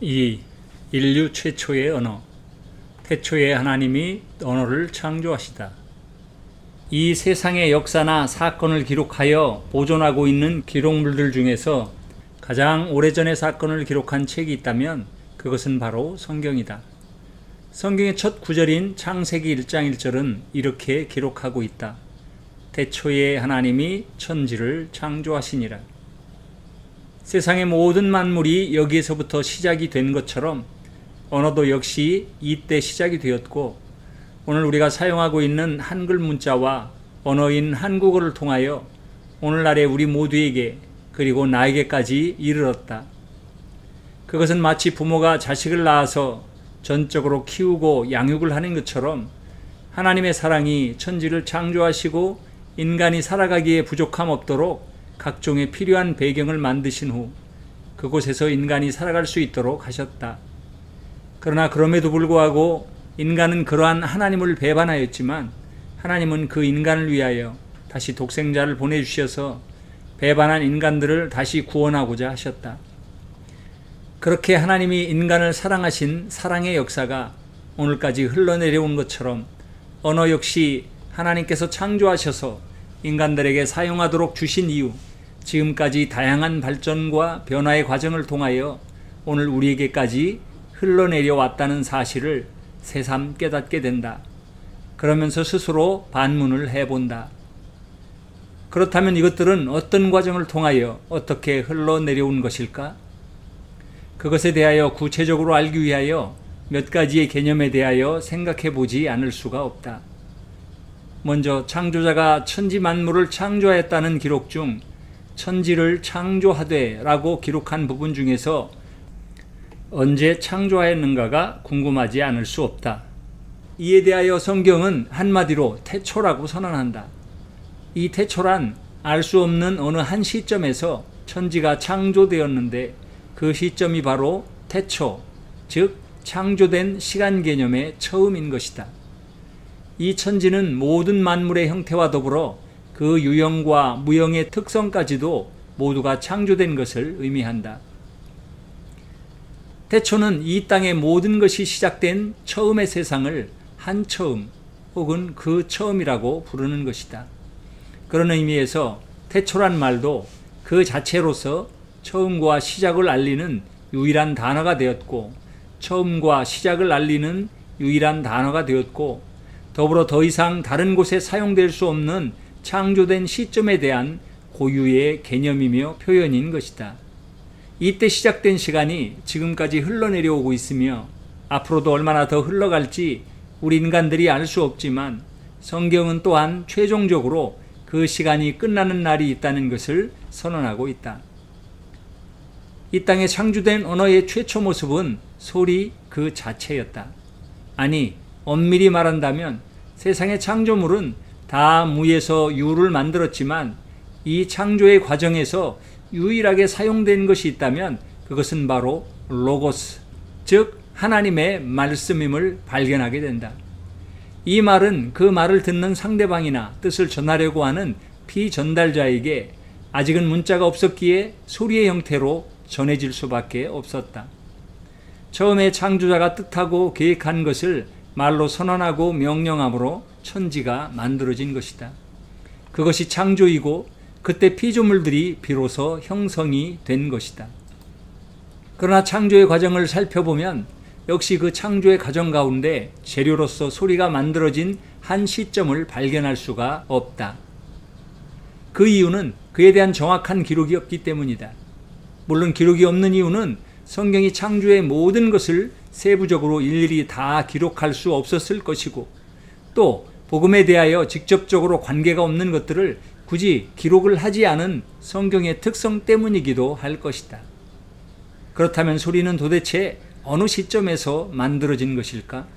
2. 인류 최초의 언어. 태초에 하나님이 언어를 창조하시다. 이 세상의 역사나 사건을 기록하여 보존하고 있는 기록물들 중에서 가장 오래전의 사건을 기록한 책이 있다면 그것은 바로 성경이다. 성경의 첫 구절인 창세기 1장 1절은 이렇게 기록하고 있다. 태초에 하나님이 천지를 창조하시니라. 세상의 모든 만물이 여기에서부터 시작이 된 것처럼 언어도 역시 이때 시작이 되었고, 오늘 우리가 사용하고 있는 한글 문자와 언어인 한국어를 통하여 오늘날의 우리 모두에게 그리고 나에게까지 이르렀다. 그것은 마치 부모가 자식을 낳아서 전적으로 키우고 양육을 하는 것처럼 하나님의 사랑이 천지를 창조하시고 인간이 살아가기에 부족함 없도록 각종의 필요한 배경을 만드신 후 그곳에서 인간이 살아갈 수 있도록 하셨다. 그러나 그럼에도 불구하고 인간은 그러한 하나님을 배반하였지만 하나님은 그 인간을 위하여 다시 독생자를 보내주셔서 배반한 인간들을 다시 구원하고자 하셨다. 그렇게 하나님이 인간을 사랑하신 사랑의 역사가 오늘까지 흘러내려온 것처럼 언어 역시 하나님께서 창조하셔서 인간들에게 사용하도록 주신 이후 지금까지 다양한 발전과 변화의 과정을 통하여 오늘 우리에게까지 흘러내려왔다는 사실을 새삼 깨닫게 된다. 그러면서 스스로 반문을 해본다. 그렇다면 이것들은 어떤 과정을 통하여 어떻게 흘러내려온 것일까? 그것에 대하여 구체적으로 알기 위하여 몇 가지의 개념에 대하여 생각해 보지 않을 수가 없다. 먼저 창조자가 천지 만물을 창조하였다는 기록 중 천지를 창조하되 라고 기록한 부분 중에서 언제 창조하였는가가 궁금하지 않을 수 없다. 이에 대하여 성경은 한마디로 태초라고 선언한다. 이 태초란 알 수 없는 어느 한 시점에서 천지가 창조되었는데 그 시점이 바로 태초, 즉 창조된 시간 개념의 처음인 것이다. 이 천지는 모든 만물의 형태와 더불어 그 유형과 무형의 특성까지도 모두가 창조된 것을 의미한다. 태초는 이 땅의 모든 것이 시작된 처음의 세상을 한처음 혹은 그 처음이라고 부르는 것이다. 그런 의미에서 태초란 말도 그 자체로서 처음과 시작을 알리는 유일한 단어가 되었고, 처음과 시작을 알리는 유일한 단어가 되었고, 더불어 더 이상 다른 곳에 사용될 수 없는 창조된 시점에 대한 고유의 개념이며 표현인 것이다. 이때 시작된 시간이 지금까지 흘러내려오고 있으며 앞으로도 얼마나 더 흘러갈지 우리 인간들이 알 수 없지만 성경은 또한 최종적으로 그 시간이 끝나는 날이 있다는 것을 선언하고 있다. 이 땅에 창조된 언어의 최초 모습은 소리 그 자체였다. 아니, 엄밀히 말한다면 세상의 창조물은 다 무에서 유를 만들었지만 이 창조의 과정에서 유일하게 사용된 것이 있다면 그것은 바로 로고스, 즉 하나님의 말씀임을 발견하게 된다. 이 말은 그 말을 듣는 상대방이나 뜻을 전하려고 하는 피전달자에게 아직은 문자가 없었기에 소리의 형태로 전해질 수밖에 없었다. 처음에 창조자가 뜻하고 계획한 것을 말로 선언하고 명령함으로 천지가 만들어진 것이다. 그것이 창조이고 그때 피조물들이 비로소 형성이 된 것이다. 그러나 창조의 과정을 살펴보면 역시 그 창조의 과정 가운데 재료로서 소리가 만들어진 한 시점을 발견할 수가 없다. 그 이유는 그에 대한 정확한 기록이 없기 때문이다. 물론 기록이 없는 이유는 성경이 창조의 모든 것을 세부적으로 일일이 다 기록할 수 없었을 것이고, 또 복음에 대하여 직접적으로 관계가 없는 것들을 굳이 기록을 하지 않은 성경의 특성 때문이기도 할 것이다. 그렇다면 소리는 도대체 어느 시점에서 만들어진 것일까?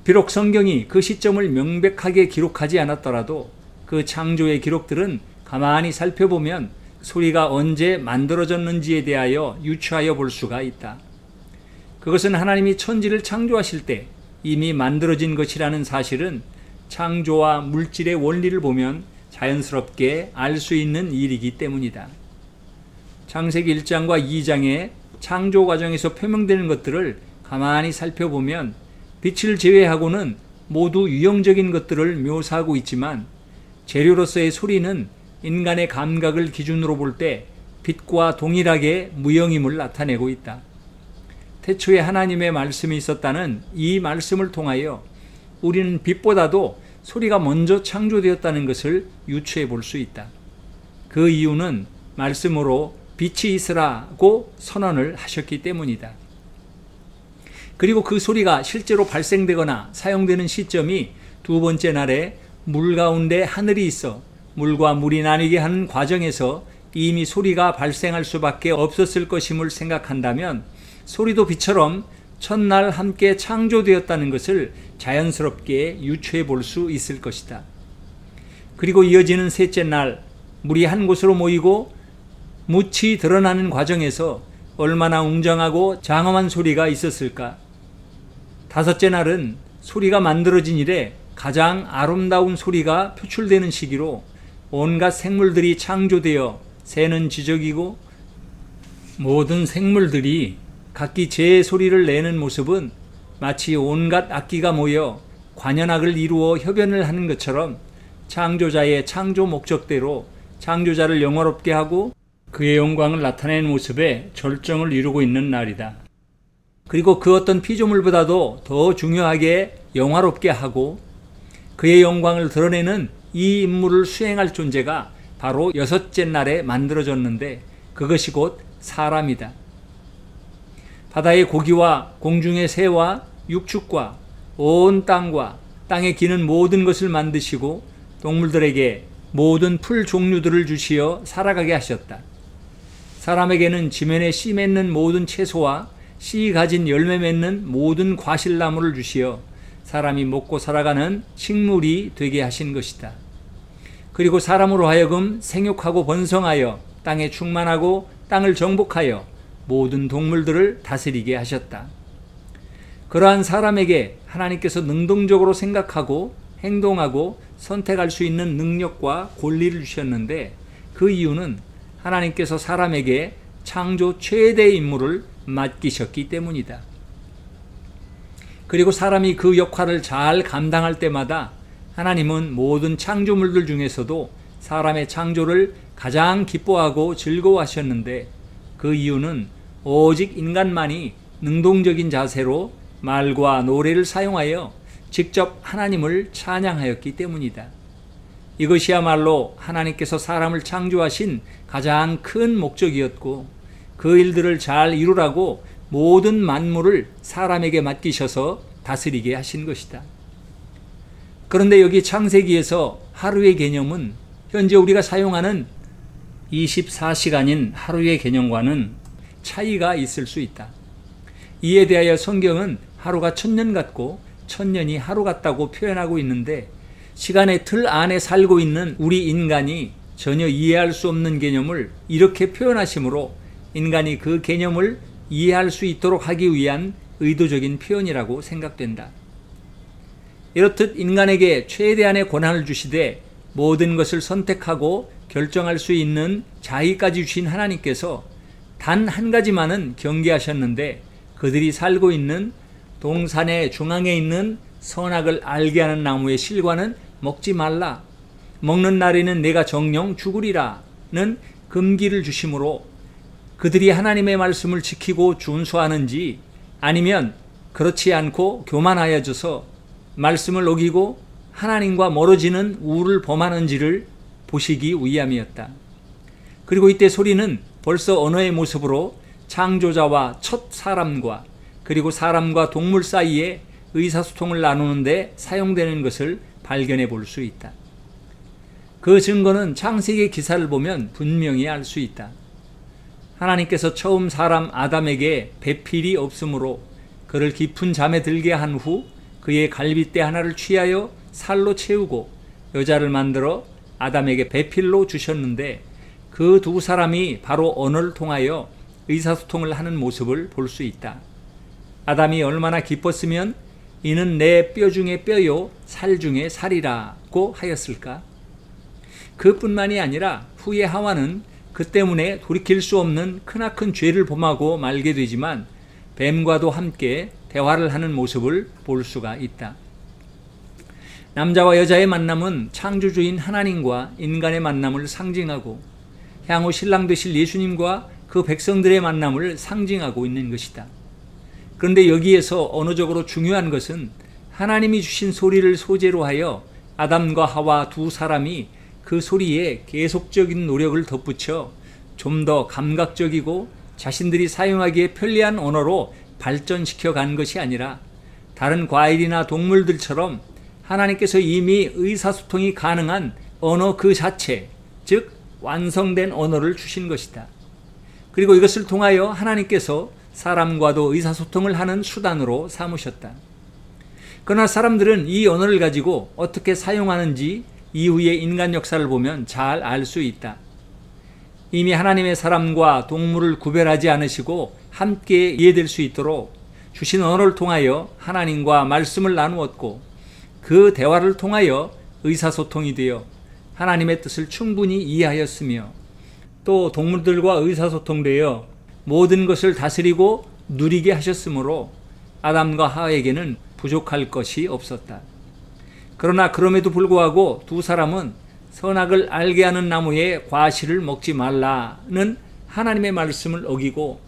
비록 성경이 그 시점을 명백하게 기록하지 않았더라도 그 창조의 기록들은 가만히 살펴보면 소리가 언제 만들어졌는지에 대하여 유추하여 볼 수가 있다. 그것은 하나님이 천지를 창조하실 때 이미 만들어진 것이라는 사실은 창조와 물질의 원리를 보면 자연스럽게 알 수 있는 일이기 때문이다. 창세기 1장과 2장에 창조 과정에서 표명되는 것들을 가만히 살펴보면 빛을 제외하고는 모두 유형적인 것들을 묘사하고 있지만 재료로서의 소리는 인간의 감각을 기준으로 볼 때 빛과 동일하게 무형임을 나타내고 있다. 태초에 하나님의 말씀이 있었다는 이 말씀을 통하여 우리는 빛보다도 소리가 먼저 창조되었다는 것을 유추해 볼 수 있다. 그 이유는 말씀으로 빛이 있으라고 선언을 하셨기 때문이다. 그리고 그 소리가 실제로 발생되거나 사용되는 시점이 두 번째 날에 물 가운데 하늘이 있어 물과 물이 나뉘게 하는 과정에서 이미 소리가 발생할 수밖에 없었을 것임을 생각한다면 소리도 빛처럼 첫날 함께 창조되었다는 것을 자연스럽게 유추해 볼 수 있을 것이다. 그리고 이어지는 셋째 날 물이 한 곳으로 모이고 묻이 드러나는 과정에서 얼마나 웅장하고 장엄한 소리가 있었을까. 다섯째 날은 소리가 만들어진 이래 가장 아름다운 소리가 표출되는 시기로 온갖 생물들이 창조되어 새는 지저귀고 모든 생물들이 각기 제 소리를 내는 모습은 마치 온갖 악기가 모여 관현악을 이루어 협연을 하는 것처럼 창조자의 창조 목적대로 창조자를 영화롭게 하고 그의 영광을 나타내는 모습에 절정을 이루고 있는 날이다. 그리고 그 어떤 피조물보다도 더 중요하게 영화롭게 하고 그의 영광을 드러내는 이 임무를 수행할 존재가 바로 여섯째 날에 만들어졌는데 그것이 곧 사람이다. 바다의 고기와 공중의 새와 육축과 온 땅과 땅에 기는 모든 것을 만드시고 동물들에게 모든 풀 종류들을 주시어 살아가게 하셨다. 사람에게는 지면에 씨 맺는 모든 채소와 씨 가진 열매 맺는 모든 과실나무를 주시어 사람이 먹고 살아가는 식물이 되게 하신 것이다. 그리고 사람으로 하여금 생육하고 번성하여 땅에 충만하고 땅을 정복하여 모든 동물들을 다스리게 하셨다. 그러한 사람에게 하나님께서 능동적으로 생각하고 행동하고 선택할 수 있는 능력과 권리를 주셨는데 그 이유는 하나님께서 사람에게 창조 최대의 임무를 맡기셨기 때문이다. 그리고 사람이 그 역할을 잘 감당할 때마다 하나님은 모든 창조물들 중에서도 사람의 창조를 가장 기뻐하고 즐거워하셨는데 그 이유는 오직 인간만이 능동적인 자세로 말과 노래를 사용하여 직접 하나님을 찬양하였기 때문이다. 이것이야말로 하나님께서 사람을 창조하신 가장 큰 목적이었고 그 일들을 잘 이루라고 모든 만물을 사람에게 맡기셔서 다스리게 하신 것이다. 그런데 여기 창세기에서 하루의 개념은 현재 우리가 사용하는 24시간인 하루의 개념과는 차이가 있을 수 있다. 이에 대하여 성경은 하루가 1000년 같고 1000년이 하루 같다고 표현하고 있는데 시간의 틀 안에 살고 있는 우리 인간이 전혀 이해할 수 없는 개념을 이렇게 표현하시므로 인간이 그 개념을 이해할 수 있도록 하기 위한 의도적인 표현이라고 생각된다. 이렇듯 인간에게 최대한의 권한을 주시되 모든 것을 선택하고 결정할 수 있는 자의까지 주신 하나님께서 단 한 가지만은 경계하셨는데 그들이 살고 있는 동산의 중앙에 있는 선악을 알게 하는 나무의 실과는 먹지 말라. 먹는 날에는 내가 정령 죽으리라는 금기를 주심으로 그들이 하나님의 말씀을 지키고 준수하는지 아니면 그렇지 않고 교만하여져서 말씀을 어기고 하나님과 멀어지는 우를 범하는지를 보시기 위함이었다. 그리고 이때 소리는 벌써 언어의 모습으로 창조자와 첫 사람과 그리고 사람과 동물 사이에 의사소통을 나누는데 사용되는 것을 발견해 볼 수 있다. 그 증거는 창세기 기사를 보면 분명히 알 수 있다. 하나님께서 처음 사람 아담에게 배필이 없으므로 그를 깊은 잠에 들게 한 후 그의 갈빗대 하나를 취하여 살로 채우고 여자를 만들어 아담에게 배필로 주셨는데 그 두 사람이 바로 언어를 통하여 의사소통을 하는 모습을 볼 수 있다. 아담이 얼마나 기뻤으면 이는 내 뼈 중에 뼈요 살 중에 살이라고 하였을까? 그뿐만이 아니라 후에 하와는 그 때문에 돌이킬 수 없는 크나큰 죄를 범하고 말게 되지만 뱀과도 함께 대화를 하는 모습을 볼 수가 있다. 남자와 여자의 만남은 창조주인 하나님과 인간의 만남을 상징하고 향후 신랑 되실 예수님과 그 백성들의 만남을 상징하고 있는 것이다. 그런데 여기에서 언어적으로 중요한 것은 하나님이 주신 소리를 소재로 하여 아담과 하와 두 사람이 그 소리에 계속적인 노력을 덧붙여 좀 더 감각적이고 자신들이 사용하기에 편리한 언어로 발전시켜 간 것이 아니라 다른 과일이나 동물들처럼 하나님께서 이미 의사소통이 가능한 언어 그 자체, 즉 완성된 언어를 주신 것이다. 그리고 이것을 통하여 하나님께서 사람과도 의사소통을 하는 수단으로 삼으셨다. 그러나 사람들은 이 언어를 가지고 어떻게 사용하는지 이후의 인간 역사를 보면 잘 알 수 있다. 이미 하나님의 사람과 동물을 구별하지 않으시고 함께 이해될 수 있도록 주신 언어를 통하여 하나님과 말씀을 나누었고 그 대화를 통하여 의사소통이 되어 하나님의 뜻을 충분히 이해하였으며 또 동물들과 의사소통되어 모든 것을 다스리고 누리게 하셨으므로 아담과 하와에게는 부족할 것이 없었다. 그러나 그럼에도 불구하고 두 사람은 선악을 알게 하는 나무의 과실을 먹지 말라는 하나님의 말씀을 어기고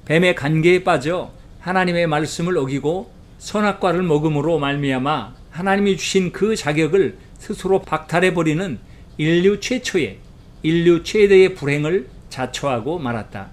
뱀의 관계에 빠져 하나님의 말씀을 어기고 선악과를 먹음으로 말미암아 하나님이 주신 그 자격을 스스로 박탈해버리는 인류 최대의 불행을 자초하고 말았다.